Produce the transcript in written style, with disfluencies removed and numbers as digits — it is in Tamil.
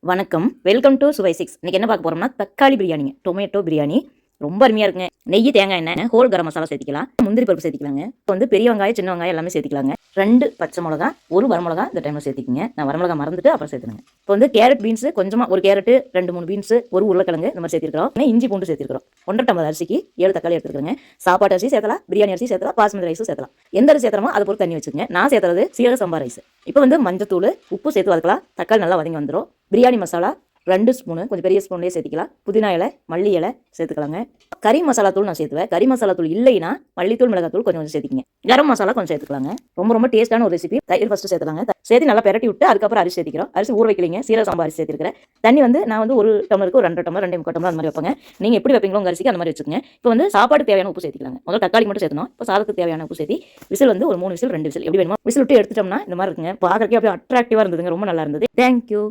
வணக்கம், வெல்கம் டு சுவை 6. இன்னைக்கு என்ன பார்க்க போறோம்னா தக்காளி பிரியாணிங்க. டொமேட்டோ பிரியாணி ரொம்ப அருமையா இருக்குங்க. நெய், தேங்காய் எண்ணெய், ஹோல் கரம் மசாலா சேர்த்திக்கலாம். முந்திரி பருப்பு சேர்த்திக்கலாங்க. இப்போ வந்து பெரிய வெங்காயம், சின்ன வெங்காயம் எல்லாமே சேர்த்திக்கலாங்க. 2 பச்சை மிளகா, 1 வரமிளகா இந்த டைம்ல சேர்த்திக்கங்க. நான் வரமிளகா மறந்துட்டு அப்புறம் சேர்த்துனுங்க. இப்போ வந்து கேரட் பீன்ஸ் கொஞ்சமா ஒரு கேரட், 2-3 பீன்ஸ், ஒரு உருளைக்கிழங்கு இந்த மாதிரி சேர்த்திருக்கிறோம். இஞ்சி பூண்டு சேர்த்திருக்கிறோம். 1.5 டம்ளர் அரிசிக்கு 7 தக்காளி எடுத்துக்கிறேங்க. சாப்பாட்டு அரிசி சேர்த்தலாம், பிரியாணி அரிசி சேர்த்தலாம், பாஸ்மதி ரைஸும் சேர்த்தலாம். எந்த அரிசி சேர்த்தறமோ அதை பொறுத்து தண்ணி வச்சுக்கங்க. நான் சேர்த்துறது சீரக சம்பா ரைஸ். இப்போ வந்து மஞ்சத்தூள், உப்பு சேர்த்து வதக்கலாம். தக்காளி நல்லா வதங்கி வந்துடும். பிரியாணி மசாலா 2 ஸ்பூனு, கொஞ்சம் பெரிய ஸ்பூன்லேயே சேர்த்திக்கலாம். புதினா இலை, மல்லி இலை சேர்த்துக்கலாங்க. கறி மசாலா தூள் நான் சேர்த்துவேன். கறி மசாலா தூள் இல்லைன்னா மல்லித்தூள், மிளகாத்தூள் கொஞ்சம் சேர்த்திக்கங்க. கரம் மசாலா கொஞ்சம் சேர்த்துக்கலாங்க. ரொம்ப டேஸ்ட்டான ஒரு ரெசிபி. தயிர் ஃபஸ்ட்டு சேர்த்துலாங்க. சேர்த்து நல்லா பெரட்டி விட்டு அதுக்கப்புறம் அரிசி சேர்த்திக்கிறோம். அரிசி ஊற வைக்கலைங்க, சீரக சம்பா அரிசி சேர்த்திருக்கிறேன். தண்ணி வந்து நான் வந்து 1 டம்ளருக்கு ஒரு 2 டம்ளர், 2 டம்ளர் அந்த மாதிரி வைப்பாங்க. நீங்கள் எப்படி வைப்பீங்களோ உங்கள் அரிசிக்கு அந்த மாதிரி வச்சுக்கோங்க. இப்போ வந்து சாப்பாடுக்கு தேவையான உப்பு சேர்த்திக்கலாங்க. முதல்ல தக்காளி மட்டும் சேர்த்தணும். இப்போ சாதத்துக்கு தேவையான உப்பு சேர்த்தி விசில் வந்து ஒரு 3 விசில், 2 விசில் எப்படி வேணுமோ விசில் விட்டு எடுத்துட்டோம்னா இந்த மாதிரி இருக்குங்க. பார்க்கறதுக்கே அப்படியே அட்ராக்டிவாக இருந்ததுங்க. ரொம்ப நல்லா இருந்தது. தேங்க்யூ.